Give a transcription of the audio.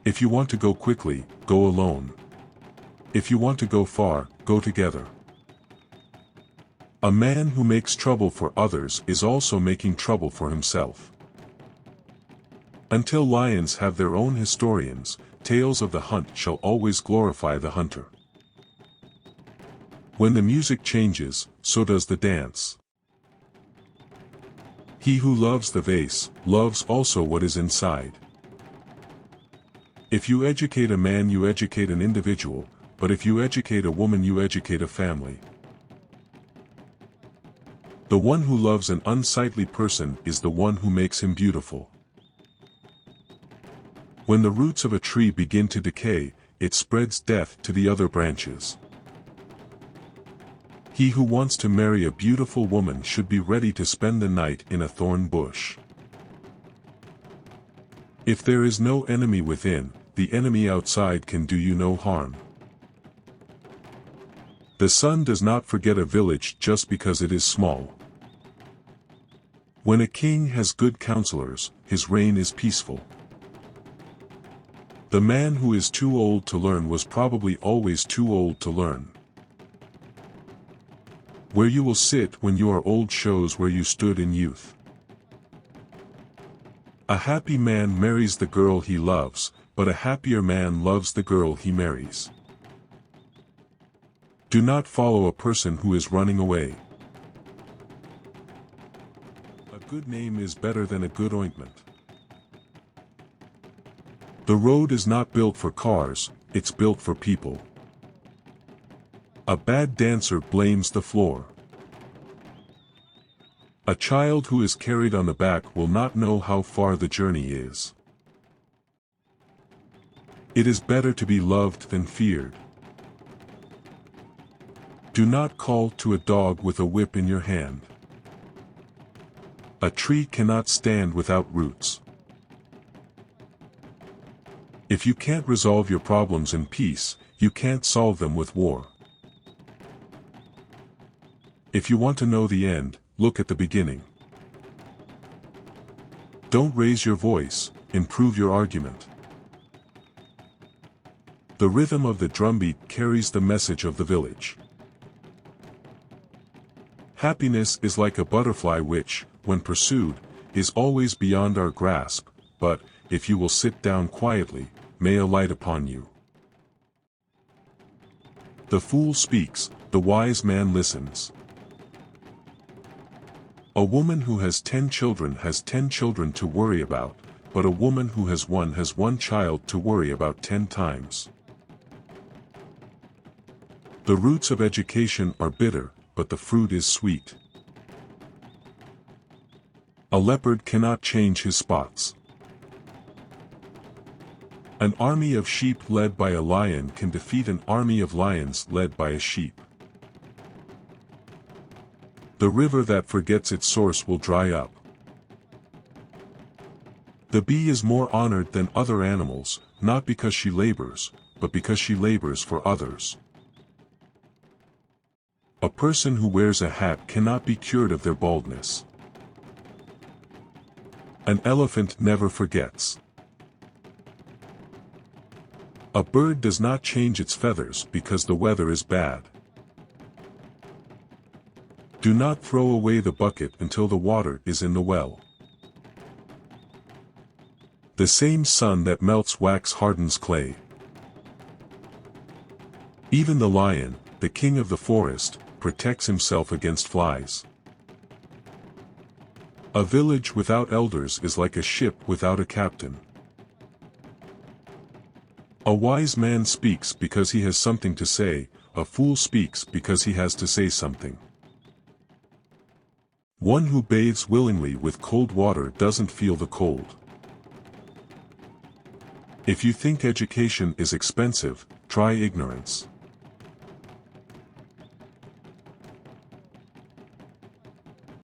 If you want to go quickly, go alone. If you want to go far, go together. A man who makes trouble for others is also making trouble for himself. Until lions have their own historians, tales of the hunt shall always glorify the hunter. When the music changes, so does the dance. He who loves the vase, loves also what is inside. If you educate a man, you educate an individual, but if you educate a woman, you educate a family. The one who loves an unsightly person is the one who makes him beautiful. When the roots of a tree begin to decay, it spreads death to the other branches. He who wants to marry a beautiful woman should be ready to spend the night in a thorn bush. If there is no enemy within, the enemy outside can do you no harm. The sun does not forget a village just because it is small. When a king has good counselors, his reign is peaceful. The man who is too old to learn was probably always too old to learn. Where you will sit when you are old shows where you stood in youth. A happy man marries the girl he loves, but a happier man loves the girl he marries. Do not follow a person who is running away. A good name is better than a good ointment. The road is not built for cars, it's built for people. A bad dancer blames the floor. A child who is carried on the back will not know how far the journey is. It is better to be loved than feared. Do not call to a dog with a whip in your hand. A tree cannot stand without roots. If you can't resolve your problems in peace, you can't solve them with war. If you want to know the end, look at the beginning. Don't raise your voice, improve your argument. The rhythm of the drumbeat carries the message of the village. Happiness is like a butterfly which, when pursued, is always beyond our grasp, but, if you will sit down quietly, may alight upon you. The fool speaks, the wise man listens. A woman who has 10 children has 10 children to worry about, but a woman who has one child to worry about 10 times. The roots of education are bitter, but the fruit is sweet. A leopard cannot change his spots. An army of sheep led by a lion can defeat an army of lions led by a sheep. The river that forgets its source will dry up. The bee is more honored than other animals, not because she labors, but because she labors for others. A person who wears a hat cannot be cured of their baldness. An elephant never forgets. A bird does not change its feathers because the weather is bad. Do not throw away the bucket until the water is in the well. The same sun that melts wax hardens clay. Even the lion, the king of the forest, protects himself against flies. A village without elders is like a ship without a captain. A wise man speaks because he has something to say, a fool speaks because he has to say something. One who bathes willingly with cold water doesn't feel the cold. If you think education is expensive, try ignorance.